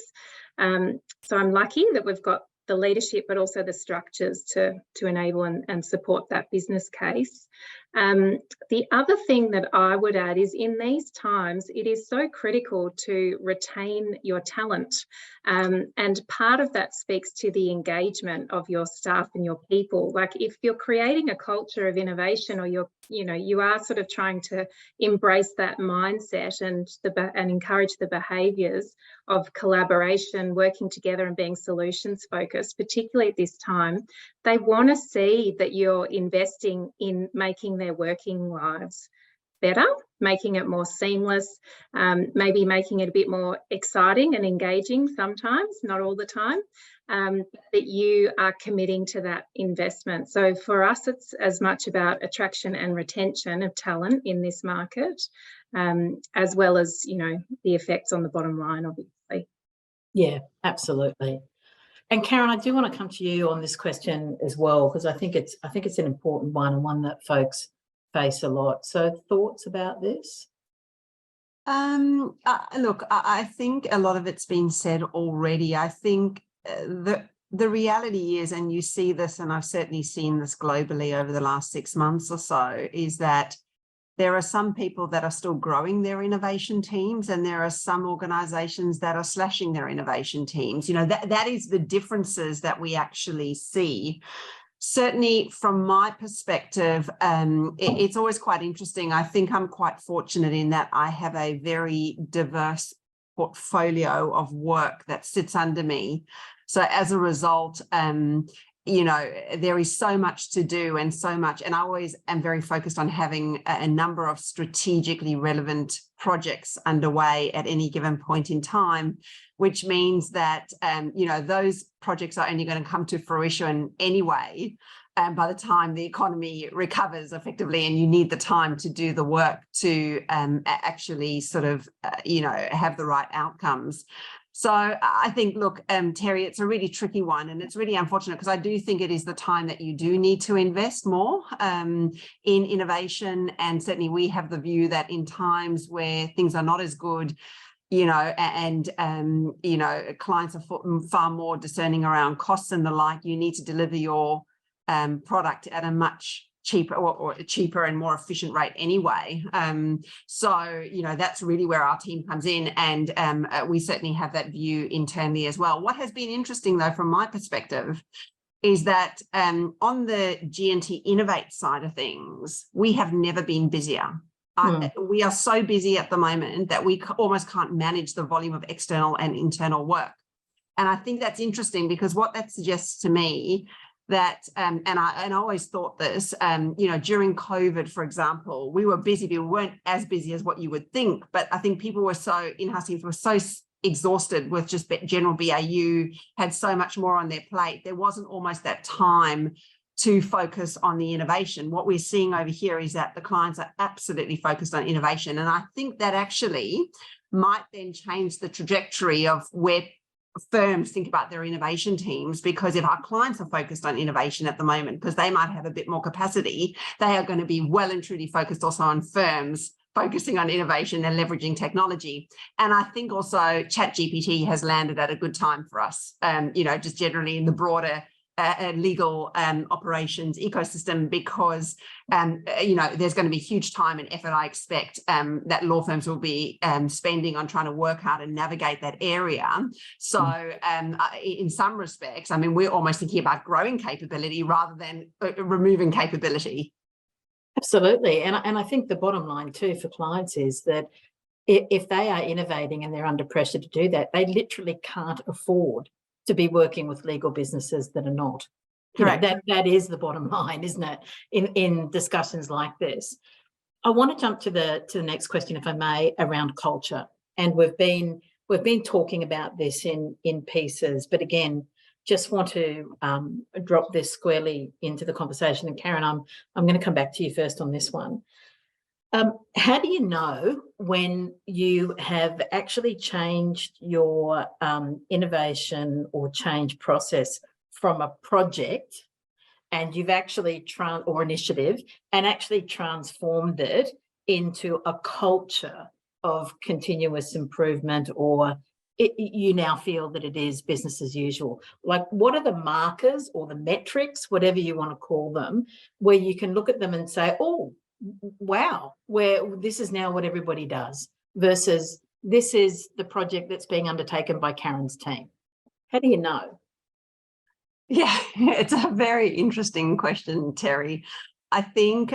So I'm lucky that we've got the leadership, but also the structures to enable and support that business case. The other thing that I would add is in these times, it is so critical to retain your talent. And part of that speaks to the engagement of your staff and your people. Like if you're creating a culture of innovation or you are sort of trying to embrace that mindset and encourage the behaviours of collaboration, working together and being solutions focused, particularly at this time, they want to see that you're investing in making their working lives better, making it more seamless, maybe making it a bit more exciting and engaging sometimes, not all the time, that you are committing to that investment. So for us, it's as much about attraction and retention of talent in this market, as well as, the effects on the bottom line, obviously. Yeah, absolutely. And Karen, I do want to come to you on this question as well, because I think it's an important one and one that folks face a lot. So thoughts about this? Look, I think a lot of it's been said already. I think the reality is, and you see this, and I've certainly seen this globally over the last 6 months or so, is that there are some people that are still growing their innovation teams, and there are some organizations that are slashing their innovation teams. That is the differences that we actually see. Certainly from my perspective, it's always quite interesting. I think I'm quite fortunate in that I have a very diverse portfolio of work that sits under me. So as a result, there is so much to do and so much, and I always am very focused on having a number of strategically relevant projects underway at any given point in time, which means that, those projects are only going to come to fruition anyway. And by the time the economy recovers effectively, and you need the time to do the work to actually sort of, have the right outcomes. So I think, look, Terry, it's a really tricky one, and it's really unfortunate because I do think it is the time that you do need to invest more in innovation. And certainly we have the view that in times where things are not as good, clients are far more discerning around costs and the like, you need to deliver your product at a much cheaper or cheaper and more efficient rate anyway. So that's really where our team comes in, and we certainly have that view internally as well. What has been interesting though from my perspective is that on the G&T Innovate side of things, we have never been busier. We are so busy at the moment that we almost can't manage the volume of external and internal work. And I think that's interesting because what that suggests to me that, and I always thought this, during COVID, for example, we were busy, but we weren't as busy as what you would think. But I think people were in-house teams were so exhausted with just general BAU, had so much more on their plate. There wasn't almost that time to focus on the innovation. What we're seeing over here is that the clients are absolutely focused on innovation. And I think that actually might then change the trajectory of where firms think about their innovation teams, because if our clients are focused on innovation at the moment, because they might have a bit more capacity, they are going to be well and truly focused also on firms focusing on innovation and leveraging technology. And I think also ChatGPT has landed at a good time for us, just generally in the broader legal operations ecosystem, because there's going to be huge time and effort, I expect, that law firms will be spending on trying to work out and navigate that area. So in some respects, I mean, we're almost thinking about growing capability rather than removing capability. Absolutely. And I think the bottom line too for clients is that if they are innovating and they're under pressure to do that, they literally can't afford to be working with legal businesses that are not. Correct. That is the bottom line, isn't it? In discussions like this. I want to jump to the next question, if I may, around culture. And we've been talking about this in pieces, but again, just want to drop this squarely into the conversation. And Karen, I'm going to come back to you first on this one. How do you know when you have actually changed your innovation or change process from a project and you've actually or initiative and actually transformed it into a culture of continuous improvement, or you now feel that it is business as usual? Like, what are the markers or the metrics, whatever you want to call them, where you can look at them and say, oh, wow, where this is now what everybody does, versus this is the project that's being undertaken by Karen's team? How do you know? Yeah, it's a very interesting question, Terry. I think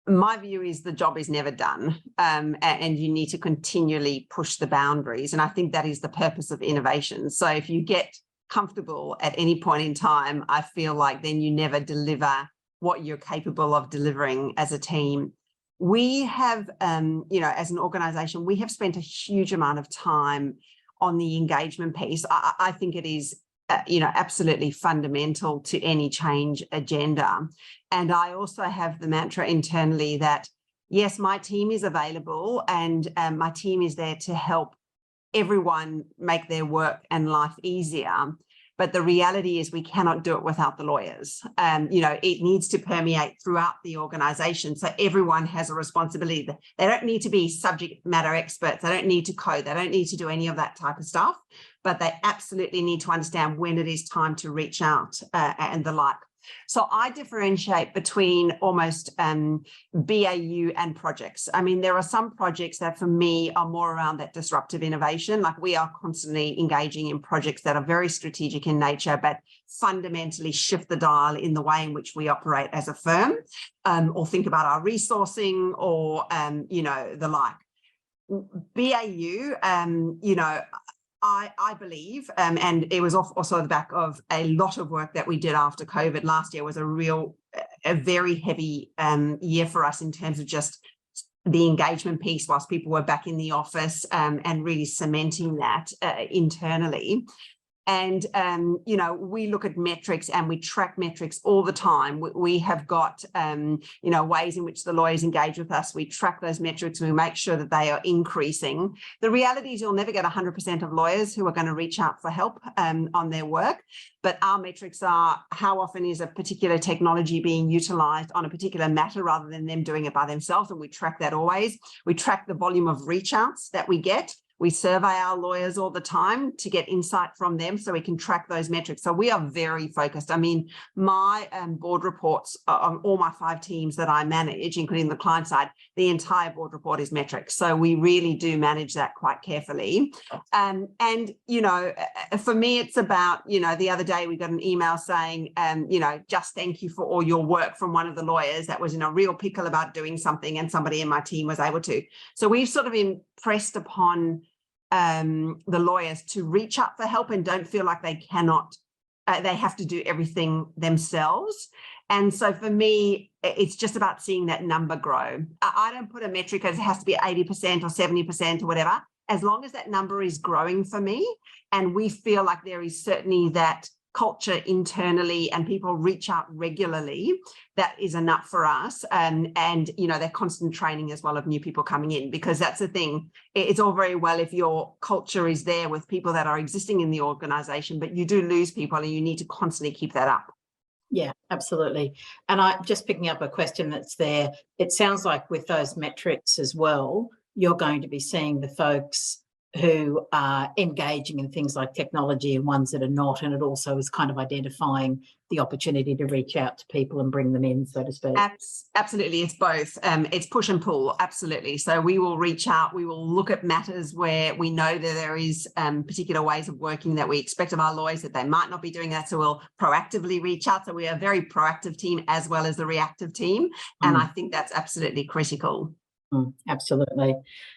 my view is the job is never done, and you need to continually push the boundaries. And I think that is the purpose of innovation. So if you get comfortable at any point in time, I feel like then you never deliver what you're capable of delivering as a team. We have, as an organization, we have spent a huge amount of time on the engagement piece. I think it is, absolutely fundamental to any change agenda. And I also have the mantra internally that, yes, my team is available and my team is there to help everyone make their work and life easier. But the reality is we cannot do it without the lawyers. It needs to permeate throughout the organization. So everyone has a responsibility. They don't need to be subject matter experts. They don't need to code. They don't need to do any of that type of stuff, but they absolutely need to understand when it is time to reach out and the like. So I differentiate between almost BAU and projects. I mean, there are some projects that for me are more around that disruptive innovation. Like, we are constantly engaging in projects that are very strategic in nature, but fundamentally shift the dial in the way in which we operate as a firm, or think about our resourcing or, the like. BAU, I believe, and it was also the back of a lot of work that we did after COVID. Last year was a very heavy year for us in terms of just the engagement piece whilst people were back in the office, and really cementing that internally. And, we look at metrics and we track metrics all the time. We have got, ways in which the lawyers engage with us. We track those metrics and we make sure that they are increasing. The reality is you'll never get 100% of lawyers who are going to reach out for help on their work. But our metrics are how often is a particular technology being utilized on a particular matter rather than them doing it by themselves. And we track that always. We track the volume of reach outs that we get. We survey our lawyers all the time to get insight from them so we can track those metrics. So we are very focused. I mean, my board reports on all my 5 teams that I manage, including the client side, the entire board report is metrics. So we really do manage that quite carefully. And, for me, it's about, the other day we got an email saying, just thank you for all your work from one of the lawyers that was in a real pickle about doing something and somebody in my team was able to. So we've sort of impressed upon the lawyers to reach out for help and don't feel like they have to do everything themselves. And so for me, it's just about seeing that number grow. I don't put a metric as it has to be 80% or 70% or whatever. As long as that number is growing for me and we feel like there is certainly that culture internally and people reach out regularly, that is enough for us. And you know, they're constant training as well of new people coming in, because that's the thing. It's all very well if your culture is there with people that are existing in the organization, but you do lose people and you need to constantly keep that up. Yeah, absolutely. And I just picking up a question that's there, it sounds like with those metrics as well, you're going to be seeing the folks who are engaging in things like technology and ones that are not, and it also is kind of identifying the opportunity to reach out to people and bring them in, so to speak. Absolutely, it's both. It's push and pull, absolutely. So we will reach out, we will look at matters where we know that there is particular ways of working that we expect of our lawyers that they might not be doing that, so we'll proactively reach out. So we are a very proactive team as well as the reactive team, and I think that's absolutely critical. Absolutely.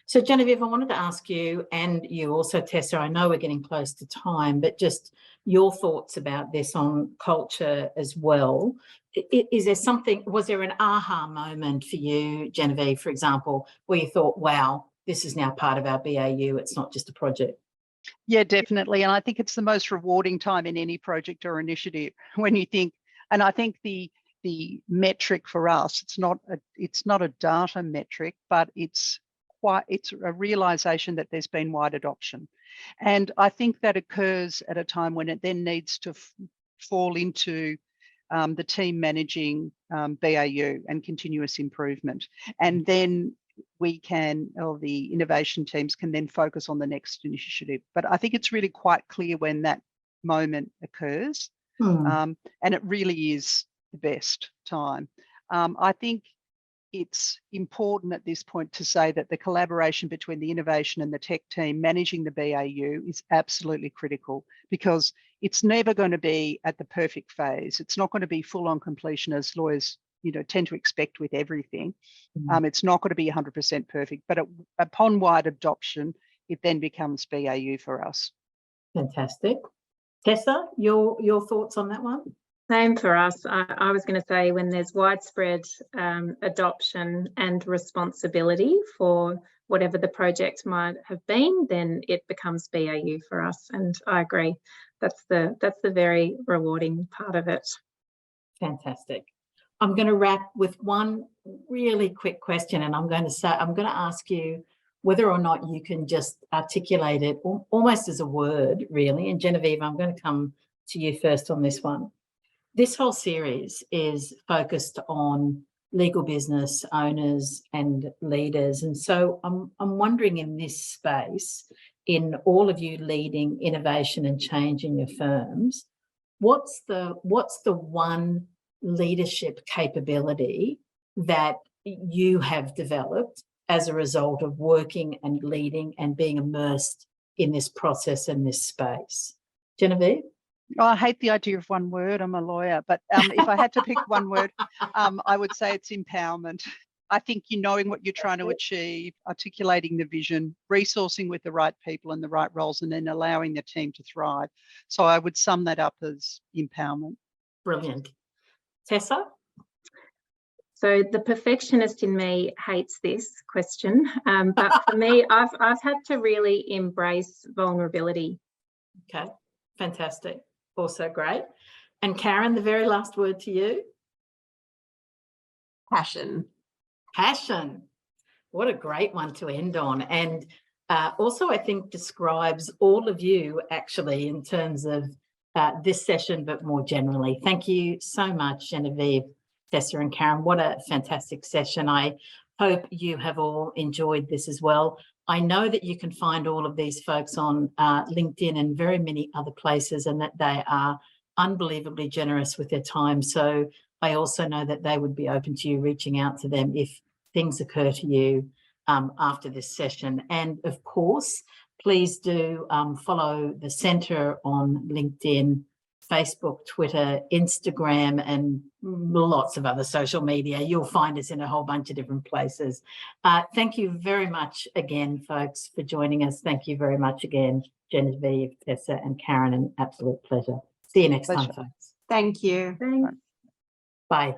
So Genevieve, I wanted to ask you, and you also, Tessa, I know we're getting close to time, but just your thoughts about this on culture as well. Is there something, was there an aha moment for you, Genevieve, for example, where you thought, wow, this is now part of our BAU, it's not just a project? Yeah, definitely. And I think it's the most rewarding time in any project or initiative when you think, and I think the metric for us, it's not a data metric, but it's a realization that there's been wide adoption. And I think that occurs at a time when it then needs to fall into the team managing BAU and continuous improvement. And then we can, or the innovation teams can then focus on the next initiative. But I think it's really quite clear when that moment occurs. And it really is the best time. I think it's important at this point to say that the collaboration between the innovation and the tech team managing the BAU is absolutely critical, because it's never going to be at the perfect phase. It's not going to be full on completion as lawyers, you know, tend to expect with everything. It's not going to be 100% perfect, but upon wide adoption, it then becomes BAU for us. Fantastic. Tessa, your thoughts on that one? Same for us. I was going to say, when there's widespread adoption and responsibility for whatever the project might have been, then it becomes BAU for us. And I agree. That's the very rewarding part of it. Fantastic. I'm going to wrap with one really quick question, and I'm going to ask you whether or not you can just articulate it almost as a word, really. And Genevieve, I'm going to come to you first on this one. This whole series is focused on legal business owners and leaders. And so I'm wondering, in this space, in all of you leading innovation and change in your firms, what's the one leadership capability that you have developed as a result of working and leading and being immersed in this process and this space? Genevieve? Oh, I hate the idea of one word. I'm a lawyer, but if I had to pick one word, I would say it's empowerment. I think knowing what you're trying to achieve, articulating the vision, resourcing with the right people and the right roles, and then allowing the team to thrive. So I would sum that up as empowerment. Brilliant. Tessa? So the perfectionist in me hates this question, but for me, I've had to really embrace vulnerability. Okay, fantastic. Also great. And Karen, the very last word to you? Passion. Passion. What a great one to end on. And also, I think, describes all of you, actually, in terms of this session, but more generally. Thank you so much, Genevieve, Tessa and Karen. What a fantastic session. I hope you have all enjoyed this as well. I know that you can find all of these folks on LinkedIn and very many other places, and that they are unbelievably generous with their time. So I also know that they would be open to you reaching out to them if things occur to you after this session. And of course, please do follow the Centre on LinkedIn, Facebook, Twitter, Instagram, and lots of other social media. You'll find us in a whole bunch of different places. Thank you very much again, folks, for joining us. Thank you very much again, Genevieve, Tessa and Karen. An absolute pleasure. See you next time, folks. Thank you. Thanks. Bye.